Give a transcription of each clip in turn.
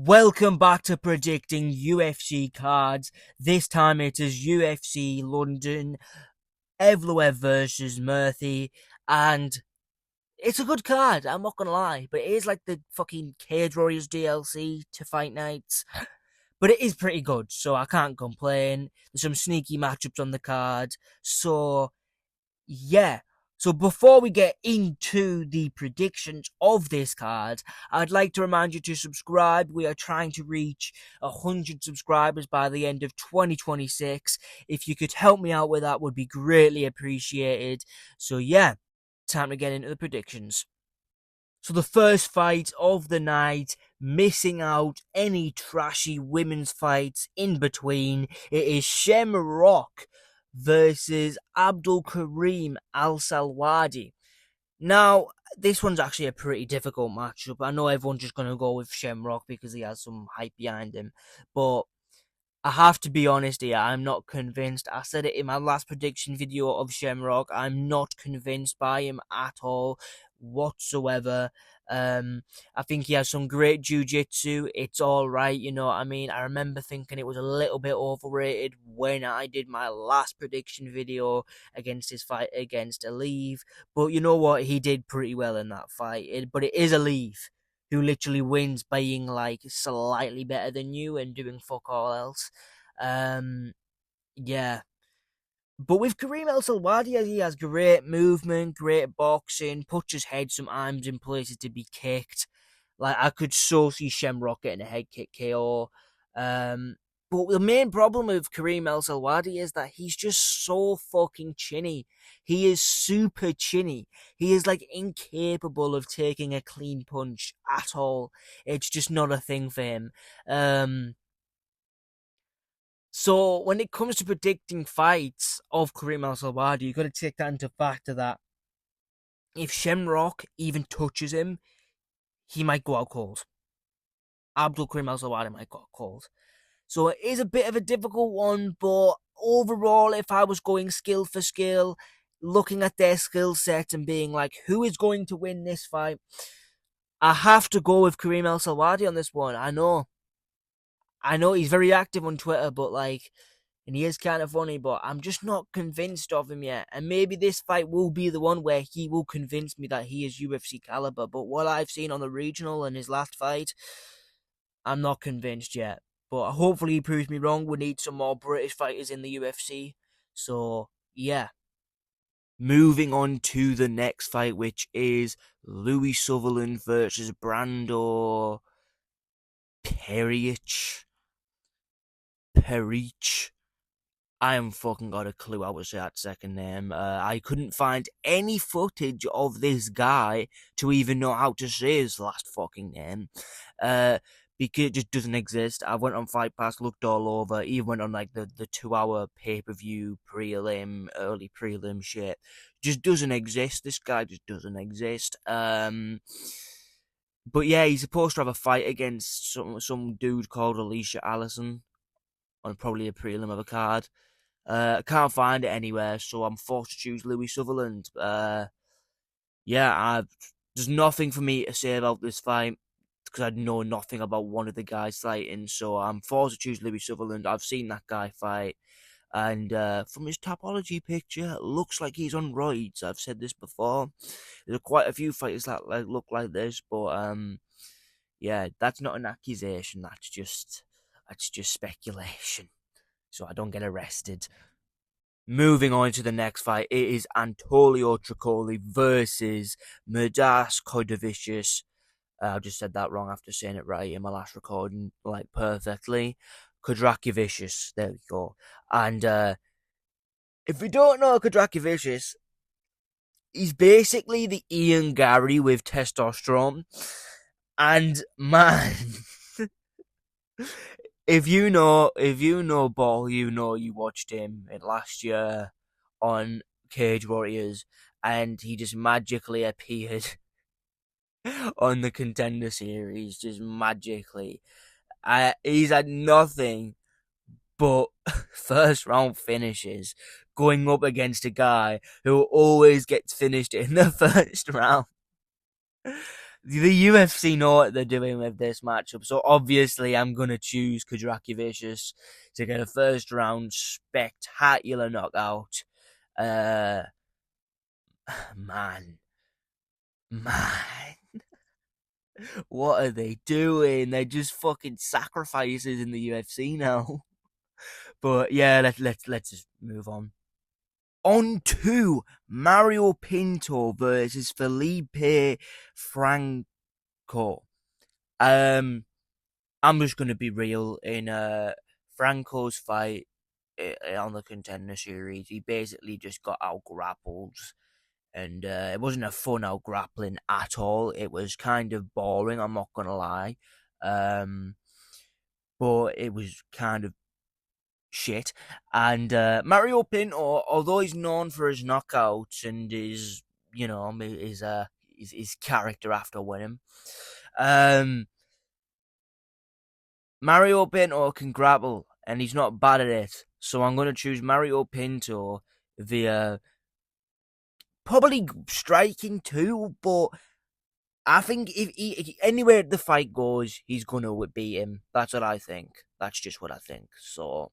Welcome back to predicting UFC cards. This time it is UFC London, Evloev versus Murthy, and it's a good card, I'm not gonna lie, but it is like the fucking Cage Warriors DLC to Fight Nights. But it is pretty good, so I can't complain. There's some sneaky matchups on the card, so yeah. So before we get into the predictions of this card, I'd like to remind you to subscribe. We are trying to reach 100 subscribers by the end of 2026. If you could help me out with that, would be greatly appreciated. So yeah, time to get into the predictions. So the first fight of the night, missing out any trashy women's fights in between, it is Shem versus Abdul-Kareem Al-Selwady. Now, this one's actually a pretty difficult matchup. I know everyone's just going to go with Shamrock because he has some hype behind him, but I have to be honest here, I'm not convinced. I said it in my last prediction video of Shamrock. I'm not convinced by him at all, whatsoever. I think he has some great jiu-jitsu. It's alright, you know what I mean? I remember thinking it was a little bit overrated when I did my last prediction video against his fight against Evloev. But you know what? He did pretty well in that fight. But it is Evloev who literally wins being like slightly better than you and doing fuck all else. Yeah. But with Kareem Al-Selwady, he has great movement, great boxing, puts his head sometimes in places to be kicked. Like, I could so see Shamrock getting a head kick KO. But the main problem with Kareem Al-Selwady is that he's just so fucking chinny. He is super chinny. He is, like, incapable of taking a clean punch at all. It's just not a thing for him. So when it comes to predicting fights of Kareem Al-Selwady, you've got to take that into factor that if Shamrock even touches him, he might go out cold. Abdul-Kareem Al-Selwady might go out cold. So it is a bit of a difficult one, but overall, if I was going skill for skill, looking at their skill set and being like, who is going to win this fight? I have to go with Kareem Al-Selwady on this one. I know he's very active on Twitter, but like, and he is kind of funny, but I'm just not convinced of him yet. And maybe this fight will be the one where he will convince me that he is UFC caliber. But what I've seen on the regional and his last fight, I'm not convinced yet. But hopefully he proves me wrong. We need some more British fighters in the UFC. So, yeah. Moving on to the next fight, which is Louie Sutherland versus Brando Peričić. I haven't fucking got a clue how to say that second name. I couldn't find any footage of this guy to even know how to say his last fucking name. Because it just doesn't exist. I went on Fight Pass, looked all over, even went on like the 2-hour pay-per-view prelim, early prelim shit. Just doesn't exist. This guy just doesn't exist. But yeah, he's supposed to have a fight against some dude called Alicia Allison on probably a prelim of a card. I can't find it anywhere, so I'm forced to choose Louie Sutherland. Yeah, there's nothing for me to say about this fight because I know nothing about one of the guys fighting, so I'm forced to choose Louie Sutherland. I've seen that guy fight, and from his topology picture, it looks like he's on roids. I've said this before. There's quite a few fighters that look like this, but yeah, that's not an accusation. That's just speculation, so I don't get arrested. Moving on to the next fight, it is Antonio Trocoli versus Mantas Kondratavicius. I just said that wrong after saying it right in my last recording, like perfectly. Kondratavicius, there we go. And if you don't know Kondratavicius, he's basically the Ian Gary with testosterone. And man, if you know Ball, you know you watched him last year on Cage Warriors, and he just magically appeared on the Contender Series, just magically. He's had nothing but first round finishes, going up against a guy who always gets finished in the first round. The UFC know what they're doing with this matchup, so obviously I'm going to choose Kondratavicius to get a first round spectacular knockout. Uh, man, man, what are they doing? They're just fucking sacrifices in the UFC now. But yeah, let's just move on. On to Mario Pinto versus Felipe Franco. I'm just gonna be real. In Franco's fight on the Contender Series, he basically just got out grappled, and it wasn't a fun out grappling at all. It was kind of boring. I'm not gonna lie, but it was kind of shit. And Mario Pinto, although he's known for his knockouts and his, his character after winning, Mario Pinto can grapple, and he's not bad at it. So I'm going to choose Mario Pinto via probably striking too, but I think if anywhere the fight goes, he's going to beat him. That's what I think. That's just what I think. So,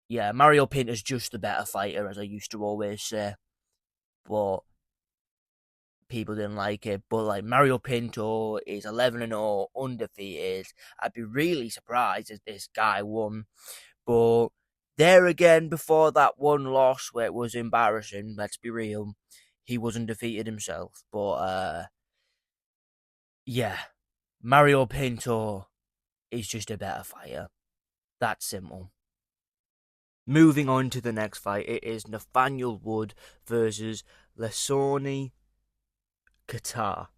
yeah, Mario Pinto's just the better fighter, as I used to always say. But people didn't like it. But like Mario Pinto is 11-0, undefeated. I'd be really surprised if this guy won. But there again, before that one loss where it was embarrassing, let's be real, he wasn't defeated himself. But yeah, Mario Pinto is just a better fighter. That's simple. Moving on to the next fight, it is Nathaniel Wood versus Losene Keita.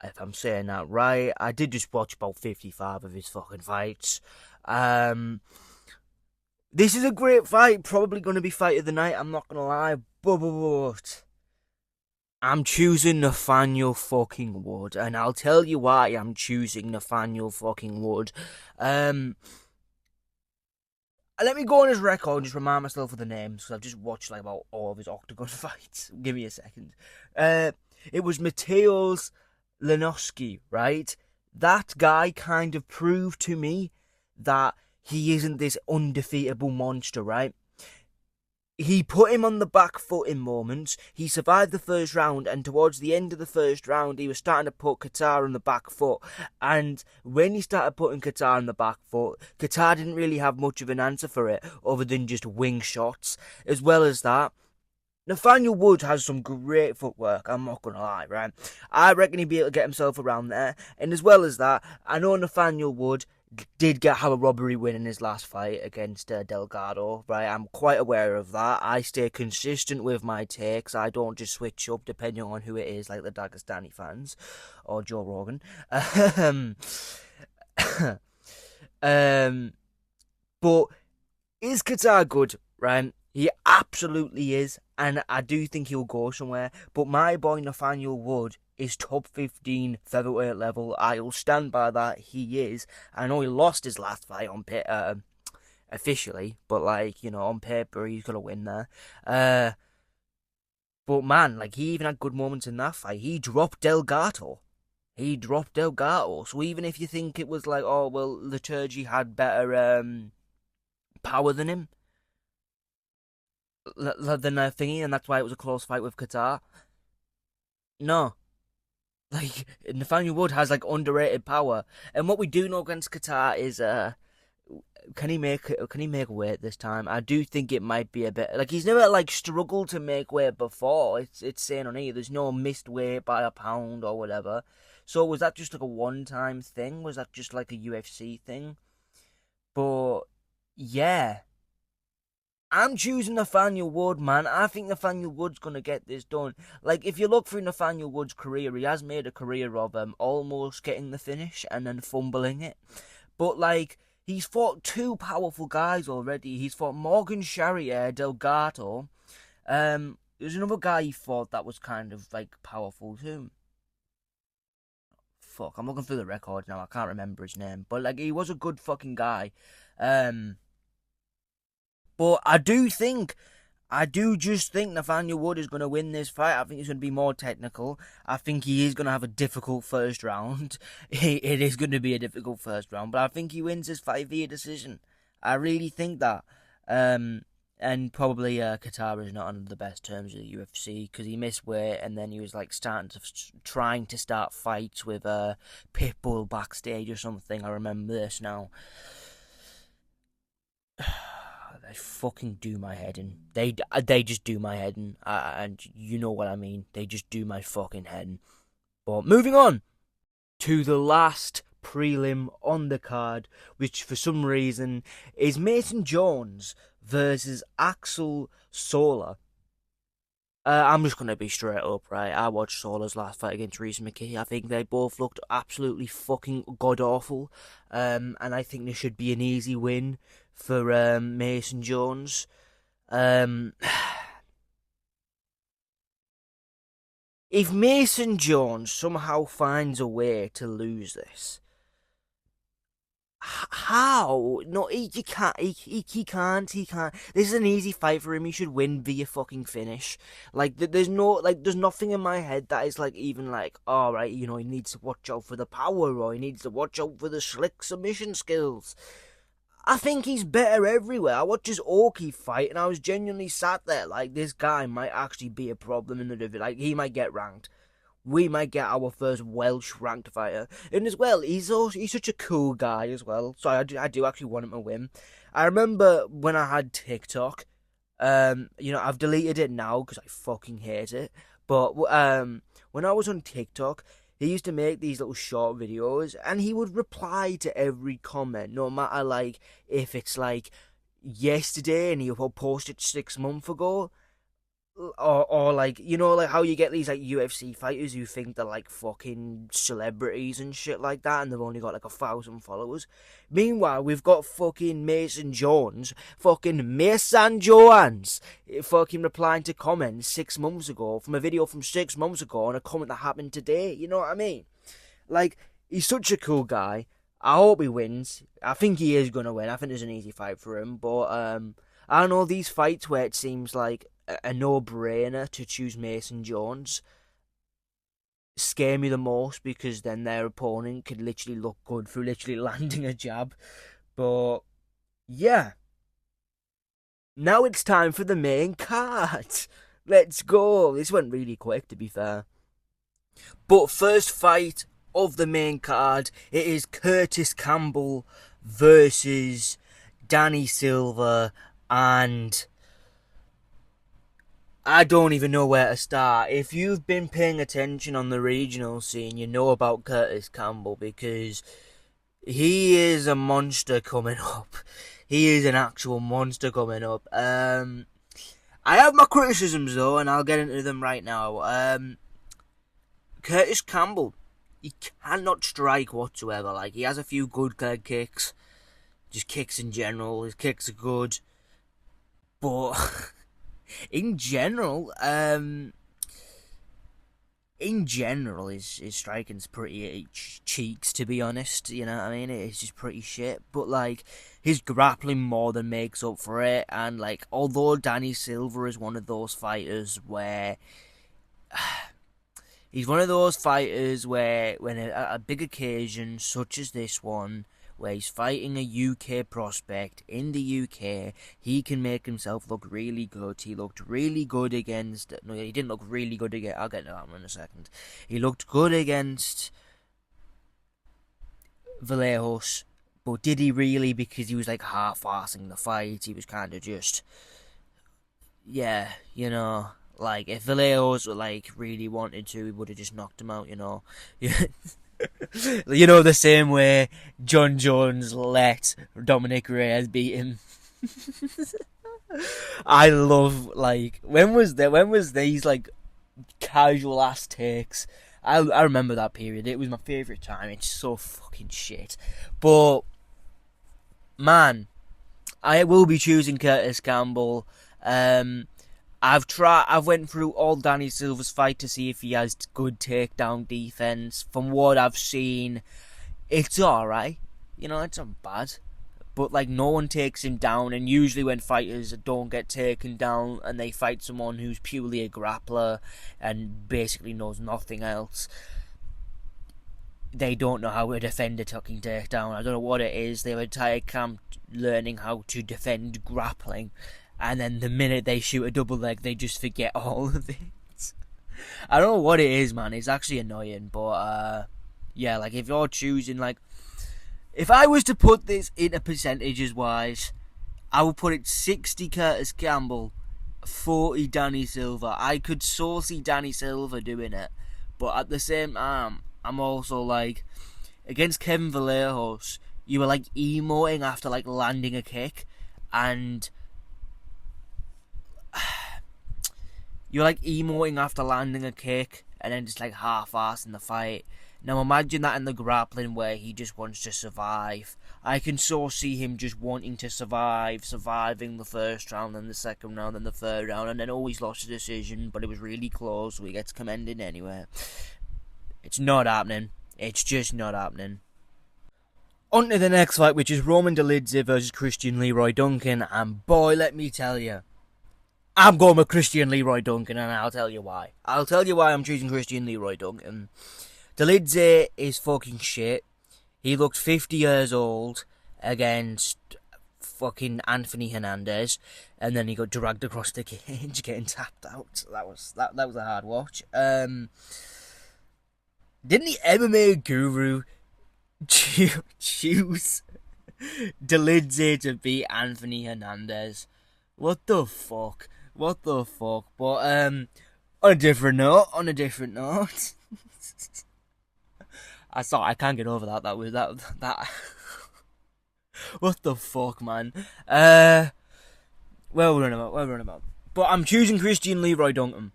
If I'm saying that right, I did just watch about 55 of his fucking fights. This is a great fight, probably going to be fight of the night, I'm not going to lie, but I'm choosing Nathaniel fucking Wood, and I'll tell you why I'm choosing Nathaniel fucking Wood. Let me go on his record and just remind myself of the names, because I've just watched like about all of his octagon fights. Give me a second. It was Micheal Page, right? That guy kind of proved to me that he isn't this undefeatable monster, right? He put him on the back foot in moments. He survived the first round, and towards the end of the first round, he was starting to put Keita on the back foot. And when he started putting Keita on the back foot, Keita didn't really have much of an answer for it, other than just wing shots. As well as that, Nathaniel Wood has some great footwork, I'm not going to lie, right? I reckon he'd be able to get himself around there. And as well as that, I know Nathaniel Wood did have a robbery win in his last fight against Delgado, right? I'm quite aware of that. I stay consistent with my takes. I don't just switch up depending on who it is, like the Dagestani fans or Joe Rogan. But is Keita good, right? He absolutely is, and I do think he'll go somewhere. But my boy Nathaniel Wood is top 15 featherweight level. I'll stand by that. He is. I know he lost his last fight on officially, but on paper he's gonna win there. But man, he even had good moments in that fight. He dropped Delgado. So even if you think it was Liturgy had better power than him, than thingy, and that's why it was a close fight with Keita. No. Nathaniel Wood has underrated power, and what we do know against Keita is can he make weight this time? I do think it might be a bit he's never struggled to make weight before. It's saying on here there's no missed weight by a pound or whatever. So was that just a one-time thing? Was that just a UFC thing? But yeah, I'm choosing Nathaniel Wood, man. I think Nathaniel Wood's going to get this done. If you look through Nathaniel Wood's career, he has made a career of almost getting the finish and then fumbling it. But, he's fought two powerful guys already. He's fought Morgan Charrier, Delgado. There's another guy he fought that was kind of, powerful too. Fuck, I'm looking through the records now. I can't remember his name. But, he was a good fucking guy. But I do think I do just think Nathaniel Wood is going to win this fight. I think he's going to be more technical. I think he is going to have a difficult first round. It is going to be a difficult first round, but I think he wins this fight via decision. I really think that. And probably Qatar is not on the best terms of the UFC because he missed weight and then he was like trying to start fights with Pitbull backstage or something. I remember this now. They fucking do my head in. They just do my head in, and you know what I mean. They just do my fucking head in. But moving on to the last prelim on the card, which for some reason is Mason Jones versus Axel Sola. I'm just gonna be straight up, right? I watched Sola's last fight against Reece McKee. I think they both looked absolutely fucking god awful. And I think this should be an easy win for Mason Jones. If Mason Jones somehow finds a way to lose this, how? No, he can't. He can't. This is an easy fight for him. He should win via fucking finish. Like, there's nothing in my head that is like even like, all right, you know, he needs to watch out for the power or he needs to watch out for the slick submission skills. I think he's better everywhere. I watched his Oki fight and I was genuinely sat there like, this guy might actually be a problem in the division. Like, he might get ranked. We might get our first Welsh ranked fighter. And as well, he's such a cool guy as well. So I do actually want him to win. I remember when I had TikTok, you know, I've deleted it now because I fucking hate it. But when I was on TikTok, he used to make these little short videos and he would reply to every comment, no matter like if it's like yesterday and he'll post it 6 months ago. Or like, you know, like how you get these like UFC fighters who think they're like fucking celebrities and shit like that and they've only got like 1,000 followers. Meanwhile, we've got fucking Mason Jones fucking fucking replying to comments 6 months ago from a video from 6 months ago on a comment that happened today. You know what I mean? Like, he's such a cool guy. I hope he wins. I think he is gonna win. I think there's an easy fight for him. But I don't know, these fights where it seems like a no-brainer to choose Mason Jones scare me the most because then their opponent could literally look good through literally landing a jab. But yeah, now it's time for the main card. Let's go. This went really quick, to be fair. But first fight of the main card, it is Curtis Campbell versus Danny Silva, and I don't even know where to start. If you've been paying attention on the regional scene, you know about Curtis Campbell because he is a monster coming up. He is an actual monster coming up. I have my criticisms though, and I'll get into them right now. Curtis Campbell, he cannot strike whatsoever. Like, he has a few good leg kicks, just kicks in general. His kicks are good, but in general, his striking's pretty cheeks, to be honest. You know what I mean? It's just pretty shit. But like, his grappling more than makes up for it. And like, although Danny Silva is one of those fighters where he's one of those fighters where when a big occasion such as this one, where he's fighting a UK prospect in the UK, he can make himself look really good. He looked really good against... No, he didn't look really good against... I'll get to that one in a second. He looked good against Vallejos, but did he really? Because he was like half-arsing the fight. He was kind of just... Yeah, you know... Like, if Vallejos like really wanted to, he would have just knocked him out, you know. You know, the same way John Jones let Dominic Reyes beat him. I love, like, when was these like casual ass takes? I remember that period. It was my favourite time. It's so fucking shit. But man, I will be choosing Curtis Campbell. I've went through all Danny Silva's fight to see if he has good takedown defense. From what I've seen, it's alright. You know, it's not bad. but like no one takes him down. And usually when fighters don't get taken down and they fight someone who's purely a grappler and basically knows nothing else, they don't know how to defend a tucking takedown. I don't know what it is. They have an entire camp learning how to defend grappling, and then the minute they shoot a double leg, they just forget all of it. I don't know what it is, man. It's actually annoying, but yeah, like if you're choosing, like, if I was to put this into percentages wise, I would put it 60 Kurtis Campbell, 40 Danny Silva. I could so see Danny Silva doing it, but at the same time, I'm also like, against Kevin Vallejos, you were like emoting after like landing a kick, and you're like emoting after landing a kick, and then just like half-assing the fight. Now imagine that in the grappling where he just wants to survive. I can so see him just wanting to surviving the first round, then the second round, then the third round, and then always lost a decision, but it was really close, so he gets commended anyway. It's not happening. It's just not happening. On to the next fight, which is Roman Dolidze versus Christian Leroy Duncan, and boy, let me tell you, I'm going with Christian Leroy Duncan, and I'll tell you why. I'll tell you why I'm choosing Christian Leroy Duncan. Dolidze is fucking shit. He looked 50 years old against fucking Anthony Hernandez, and then he got dragged across the cage, getting tapped out. So that was a hard watch. Didn't the MMA guru choose Dolidze to beat Anthony Hernandez? What the fuck? But on a different note. I can't get over that. That was that. What the fuck, man? Well, we're on about. But I'm choosing Christian Leroy Duncan.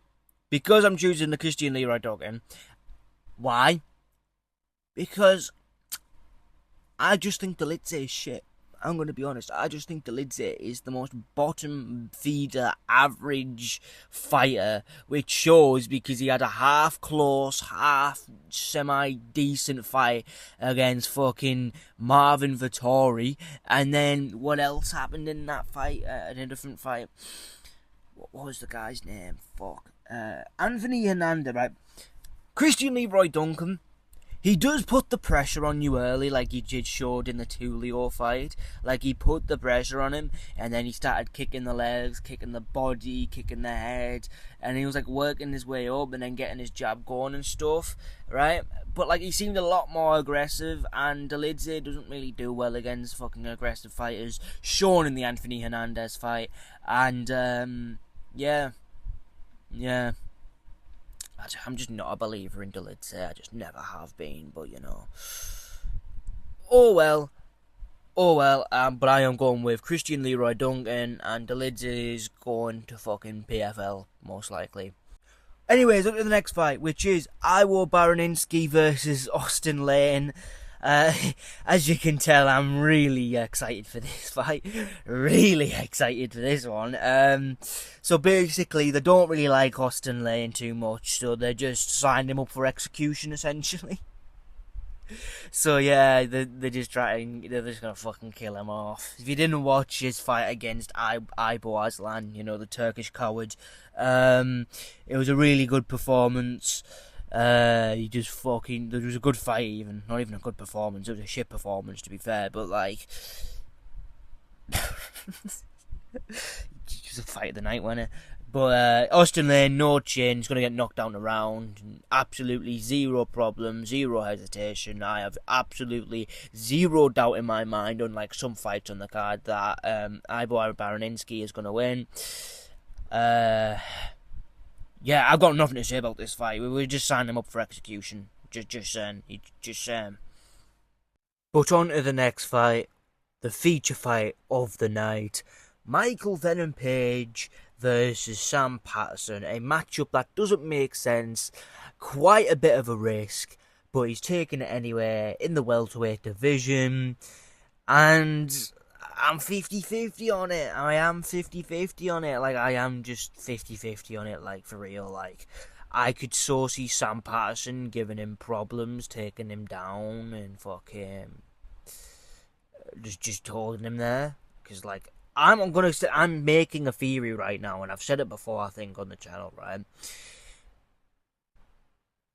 Because I'm choosing the Christian Leroy Duncan. Why? Because I just think Dolidze is shit. I'm going to be honest. I just think Dolidze is the most bottom feeder, average fighter, which shows because he had a half close, half semi-decent fight against fucking Marvin Vettori. And then what else happened in that fight? In a different fight. What was the guy's name? Fuck. Anthony Hernandez, right? Christian Leroy Duncan, he does put the pressure on you early, like he did showed in the Tulio fight. Like, he put the pressure on him, and then he started kicking the legs, kicking the body, kicking the head, and he was like working his way up and then getting his jab going and stuff, right? But like, he seemed a lot more aggressive, and Dolidze doesn't really do well against fucking aggressive fighters, shown in the Anthony Hernandez fight. And yeah. I'm just not a believer in Dolidze. I just never have been, but you know. Oh well. But I am going with Christian Leroy Duncan, and Dolidze is going to fucking PFL, most likely. Anyways, up to the next fight, which is Baraniewski versus Austen Lane. As you can tell, I'm really excited for this fight. Really excited for this one. So basically, they don't really like Austen Lane too much, so they just signed him up for execution, essentially. So yeah, they're just gonna fucking kill him off. If you didn't watch his fight against Aslan, you know, the Turkish coward, it was a really good performance. There was a good fight, even not even a good performance. It was a shit performance, to be fair, but like, just a fight of the night, wasn't it? But Austen Lane, no chin, he's gonna get knocked down around. Absolutely zero problem, zero hesitation. I have absolutely zero doubt in my mind, unlike some fights on the card, that Baraniewski is gonna win. Yeah, I've got nothing to say about this fight. We just signed him up for execution. Just saying. But on to the next fight, the feature fight of the night. Micheal Page versus Sam Patternson. A matchup that doesn't make sense. Quite a bit of a risk, but he's taking it anyway in the welterweight division. And I'm 50-50 on it. I am 50-50 on it. Like, I am just 50-50 on it, like, for real. Like, I could so see Sam Patternson giving him problems, taking him down, and fucking just holding him there. Because, like, I'm making a theory right now, and I've said it before, I think, on the channel, right?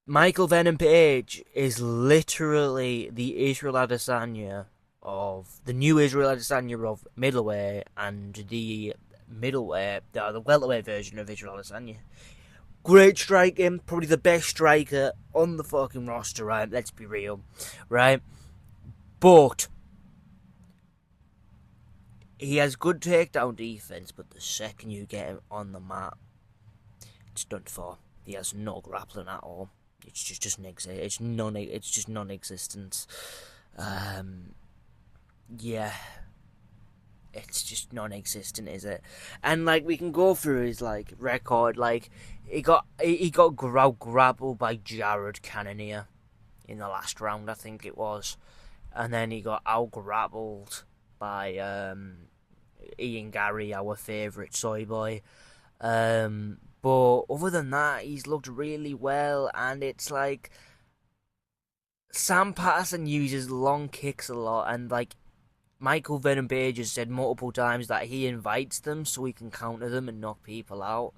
Micheal Venom Page is literally the Israel Adesanya of the new Israel Adesanya of middleweight and the middleweight, the welterweight version of Israel Adesanya. Great striking, probably the best striker on the fucking roster, right? Let's be real, right? But he has good takedown defense, but the second you get him on the mat, it's done for. He has no grappling at all. It's just non-existent. Yeah, it's just non-existent, is it? And like we can go through his like record. Like he got grappled by Jared Cannonier in the last round, I think it was, and then he got out grappled by Ian Gary, our favourite soy boy. But other than that, he's looked really well, and it's like Sam Patternson uses long kicks a lot, and like Micheal Venom Page has said multiple times that he invites them so he can counter them and knock people out.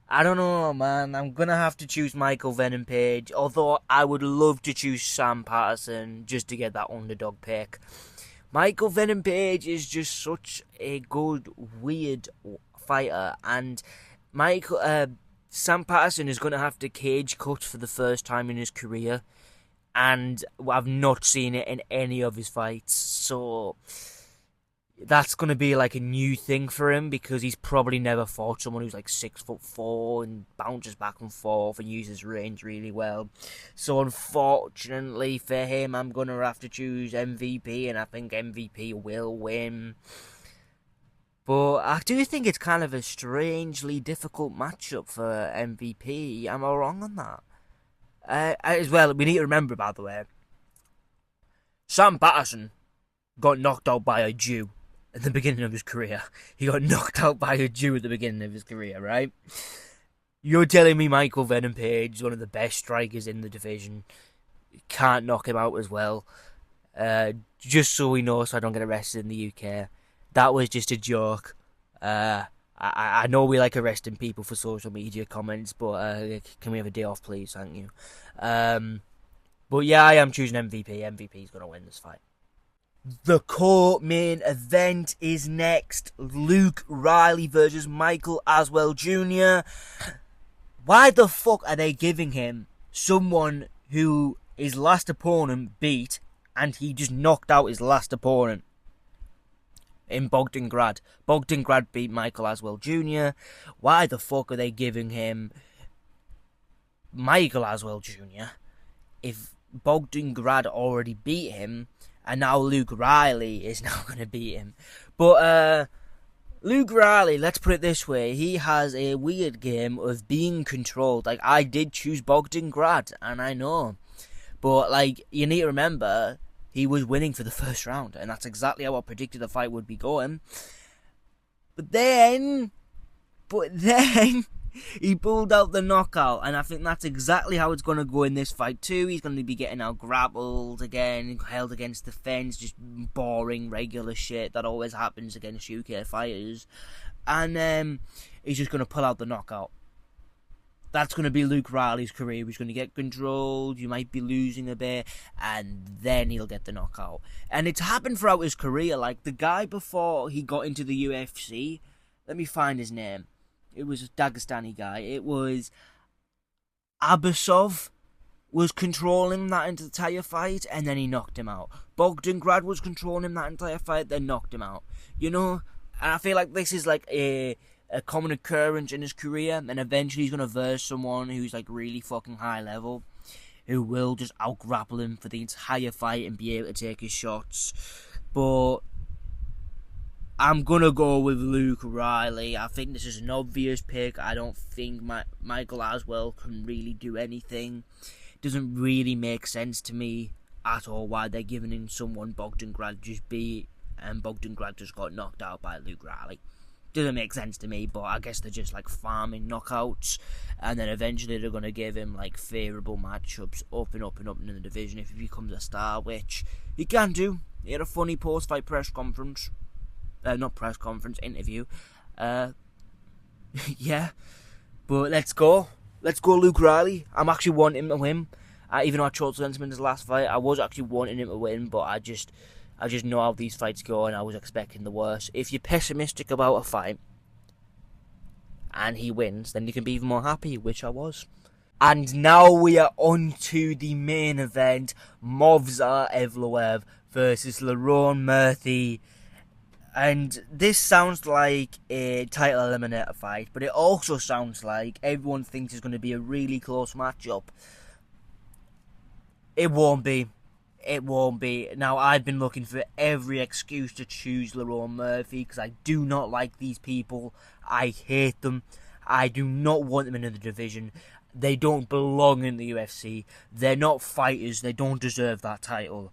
I don't know, man. I'm gonna have to choose Micheal Venom Page, although I would love to choose Sam Patternson just to get that underdog pick. Micheal Venom Page is just such a good, weird fighter, and Sam Patternson is going to have to cage cut for the first time in his career, and I've not seen it in any of his fights, so that's going to be like a new thing for him, because he's probably never fought someone who's like 6'4" and bounces back and forth and uses range really well. So unfortunately for him, I'm going to have to choose MVP, and I think MVP will win. But I do think it's kind of a strangely difficult matchup for MVP. Am I wrong on that? As well, we need to remember, by the way, Sam Patternson got knocked out by a Jew at the beginning of his career. He got knocked out by a Jew at the beginning of his career, right? You're telling me Micheal Venom Page is one of the best strikers in the division, can't knock him out as well? Just so we know, so I don't get arrested in the UK. That was just a joke. I know we like arresting people for social media comments, but can we have a day off, please? Thank you. But yeah, I am choosing MVP. MVP is going to win this fight. The co-main event is next. Luke Riley versus Michael Aswell Jr. Why the fuck are they giving him someone who his last opponent beat, and he just knocked out his last opponent? In Bogdangrad. Bogdangrad beat Michael Aswell Jr. Why the fuck are they giving him Michael Aswell Jr. if Bogdangrad already beat him, and now Luke Riley is now going to beat him? But Luke Riley, let's put it this way, he has a weird game of being controlled. Like, I did choose Bogdangrad, and I know. But, like, you need to remember, he was winning for the first round, and that's exactly how I predicted the fight would be going. But then, he pulled out the knockout, and I think that's exactly how it's going to go in this fight too. He's going to be getting out grappled again, held against the fence, just boring, regular shit that always happens against UK fighters. And he's just going to pull out the knockout. That's going to be Luke Riley's career. He's going to get controlled, you might be losing a bit, and then he'll get the knockout. And it's happened throughout his career. Like, the guy before he got into the UFC, let me find his name. It was a Dagestani guy. It was Abasov was controlling that entire fight, and then he knocked him out. Bogdangrad was controlling him that entire fight, then knocked him out. You know? And I feel like this is like a common occurrence in his career, and eventually he's going to verse someone who's like really fucking high level, who will just out-grapple him for the entire fight and be able to take his shots. But I'm going to go with Luke Riley. I think this is an obvious pick. I don't think Michael Aswell can really do anything. It doesn't really make sense to me at all why they're giving him someone Bogdangrad just beat, and Bogdangrad just got knocked out by Luke Riley. Doesn't make sense to me, but I guess they're just like farming knockouts, and then eventually they're going to give him like favourable matchups up and up and up in the division if he becomes a star, which he can do. He had a funny post-fight press conference. Not press conference, interview. Yeah. But let's go. Let's go, Luke Riley. I'm actually wanting him to win. Even though I chose against him in his last fight, I was actually wanting him to win, but I just know how these fights go, and I was expecting the worst. If you're pessimistic about a fight, and he wins, then you can be even more happy, which I was. And now we are on to the main event, Movsar Evloev versus Lerone Murthy. And this sounds like a title eliminator fight, but it also sounds like everyone thinks it's going to be a really close matchup. It won't be. It won't be. Now, I've been looking for every excuse to choose Lerone Murthy because I do not like these people. I hate them. I do not want them in the division. They don't belong in the UFC. They're not fighters. They don't deserve that title.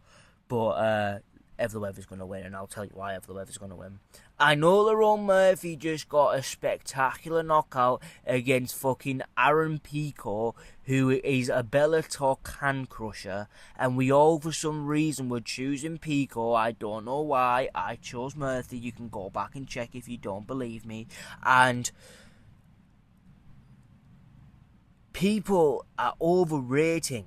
But Evloev is going to win, and I'll tell you why Evloev is going to win. I know Lerone Murthy just got a spectacular knockout against fucking Aaron Pico, who is a Bellator can crusher, and we all for some reason were choosing Pico. I don't know why. I chose Murthy. You can go back and check if you don't believe me. And people are overrating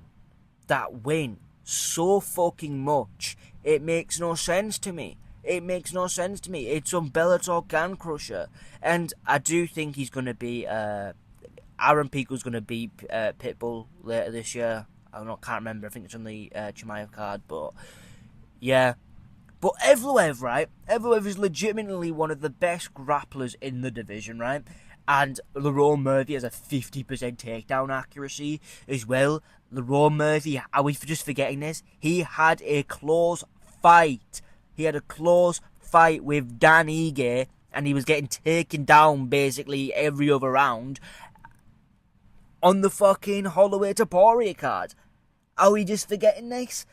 that win so fucking much. It makes no sense to me. It's some Bellator Gan Crusher. And I do think he's going to be... Aaron Pico's going to beat Pitbull later this year. Can't remember. I think it's on the Chimaev card. But, yeah. But Evloev, right? Evloev is legitimately one of the best grapplers in the division, right? And Lerone Murthy has a 50% takedown accuracy as well. Lerone Murthy, are we just forgetting this? He had a close fight. He had a close fight with Dan Ige, and he was getting taken down basically every other round on the fucking Holloway Topuria card. Are we just forgetting this?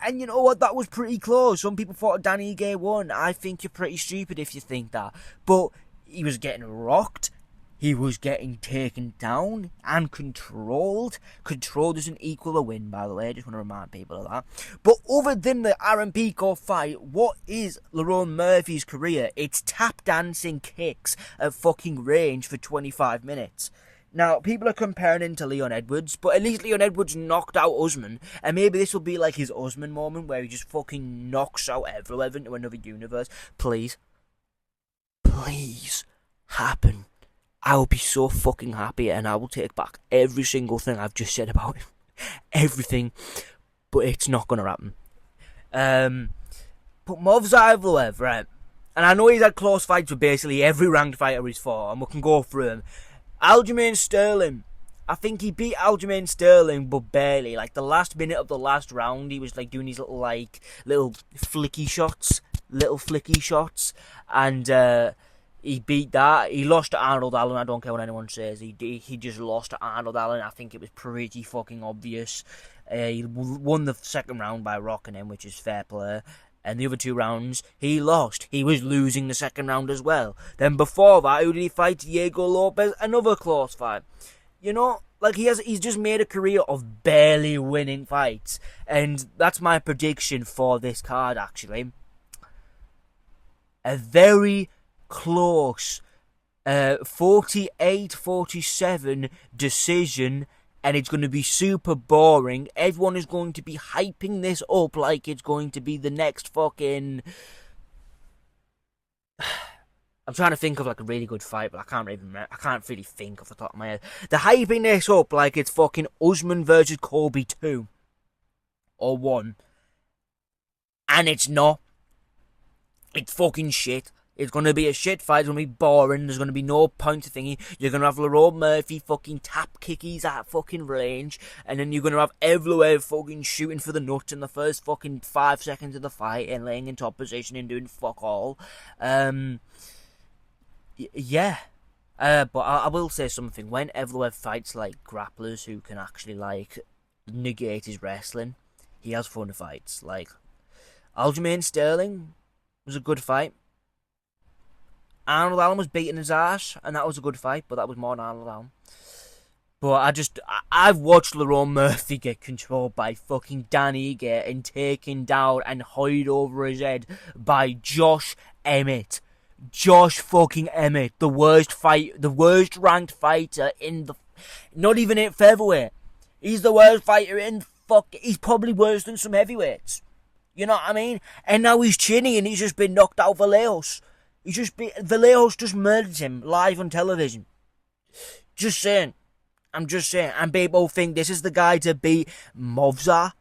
And you know what? That was pretty close. Some people thought Dan Ige won. I think you're pretty stupid if you think that. But he was getting rocked. He was getting taken down and controlled. Control doesn't equal a win, by the way. I just want to remind people of that. But other than the Aaron Pico fight, what is Lerone Murthy's career? It's tap dancing kicks at fucking range for 25 minutes. Now, people are comparing him to Leon Edwards, but at least Leon Edwards knocked out Usman, and maybe this will be like his Usman moment where he just fucking knocks out Evloev into another universe. Please. Please happen. I will be so fucking happy, and I will take back every single thing I've just said about him. Everything. But it's not going to happen. But Movsar Evloev, right? And I know he's had close fights with basically every ranked fighter he's fought, and we can go through them. Aljamain Sterling. I think he beat Aljamain Sterling, but barely. Like, the last minute of the last round, he was, like, doing these little flicky shots. And, he beat that. He lost to Arnold Allen. I don't care what anyone says. He just lost to Arnold Allen. I think it was pretty fucking obvious. He won the second round by rocking him, which is fair play. And the other two rounds, he lost. He was losing the second round as well. Then before that, who did he fight? Diego Lopez. Another close fight. You know, like he's just made a career of barely winning fights. And that's my prediction for this card, actually. A very close 48-47 decision, and it's going to be super boring. Everyone is going to be hyping this up like it's going to be the next fucking... I'm trying to think of like a really good fight, but I can't really think off the top of my head. They're hyping this up like it's fucking Usman versus Colby 2 or 1, and it's not. It's fucking shit. It's going to be a shit fight. It's going to be boring. There's going to be no point to thingy. You're going to have Lerone Murthy fucking tap kickies at fucking range. And then you're going to have Evloev fucking shooting for the nuts in the first fucking 5 seconds of the fight and laying in top position and doing fuck all. Yeah. But I will say something. When Evloev fights like grapplers who can actually like negate his wrestling, he has fun fights. Like Aljamain Sterling was a good fight. Arnold Allen was beating his ass, and that was a good fight, but that was more than Arnold Allen. But I've watched Lerone Murphy get controlled by fucking Dan Ige and taken down and hurried over his head by Josh Emmett. Josh fucking Emmett, the worst ranked fighter in the, not even at featherweight. He's the worst fighter in he's probably worse than some heavyweights. You know what I mean? And now he's chinny and he's just been knocked out Vallejos. Vallejos just murdered him live on television. Just saying. I'm just saying. And people think this is the guy to beat Movsar.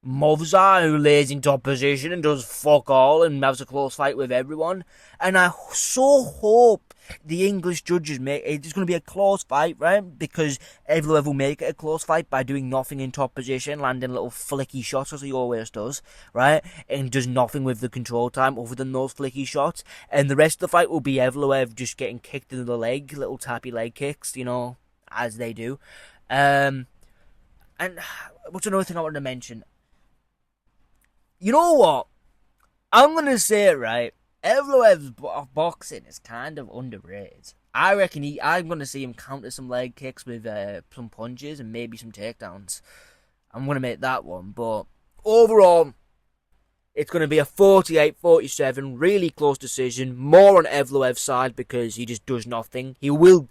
Movsar, who lays in top position and does fuck all and has a close fight with everyone. And I so hope the English judges it's going to be a close fight, right? Because Evloev will make it a close fight by doing nothing in top position, landing little flicky shots as he always does, right? And does nothing with the control time other than those flicky shots. And the rest of the fight will be Evloev just getting kicked in the leg, little tappy leg kicks, you know, as they do. And what's another thing I wanted to mention? You know what? I'm going to say it right. Evloev's boxing is kind of underrated. I reckon I'm going to see him counter some leg kicks with some punches and maybe some takedowns. I'm going to make that one. But overall, it's going to be a 48-47, really close decision. More on Evloev's side because he just does nothing. He will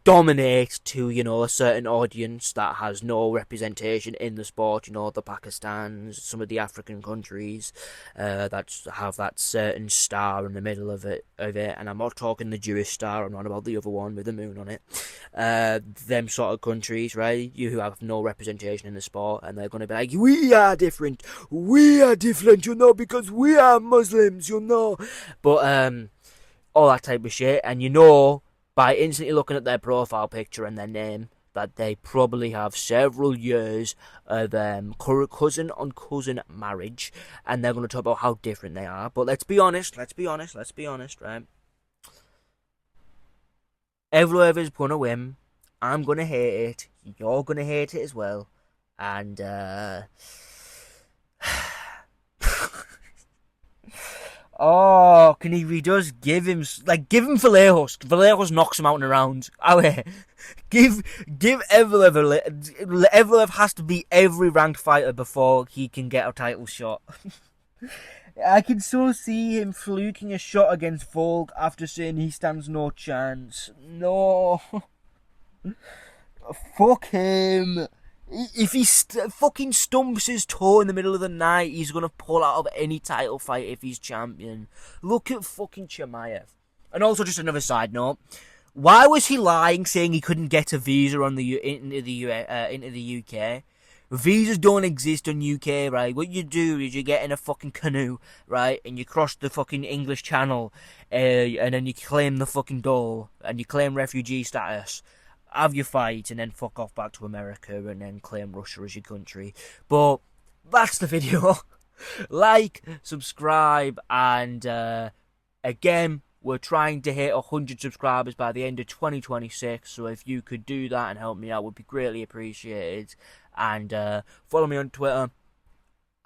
dominate to, you know, a certain audience that has no representation in the sport, you know, the Pakistans, some of the African countries that have that certain star in the middle of it, and I'm not talking the Jewish star, I'm not about the other one with the moon on it, them sort of countries, right, who have no representation in the sport, and they're going to be like, we are different, you know, because we are Muslims, you know, but all that type of shit, and you know, by instantly looking at their profile picture and their name, that they probably have several years of cousin-on-cousin marriage, and they're going to talk about how different they are. But let's be honest, right? Evloev is going to win. I'm going to hate it. You're going to hate it as well. And, oh, can he just give him Vallejos. Vallejos knocks him out in a round. Give Evloev has to beat every ranked fighter before he can get a title shot. I can so see him fluking a shot against Volk after saying he stands no chance. No. Fuck him. If he fucking stumps his toe in the middle of the night, he's going to pull out of any title fight if he's champion. Look at fucking Chimaev. And also, just another side note, why was he lying saying he couldn't get a visa into the UK? Visas don't exist on UK, right? What you do is you get in a fucking canoe, right? And you cross the fucking English Channel, and then you claim the fucking dole, and you claim refugee status. Have your fight and then fuck off back to America and then claim Russia as your country. But that's the video. Like, subscribe, and again, we're trying to hit 100 subscribers by the end of 2026. So if you could do that and help me out, would be greatly appreciated. And follow me on Twitter.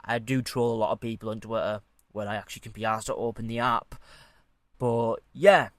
I do troll a lot of people on Twitter when I actually can be asked to open the app. But yeah.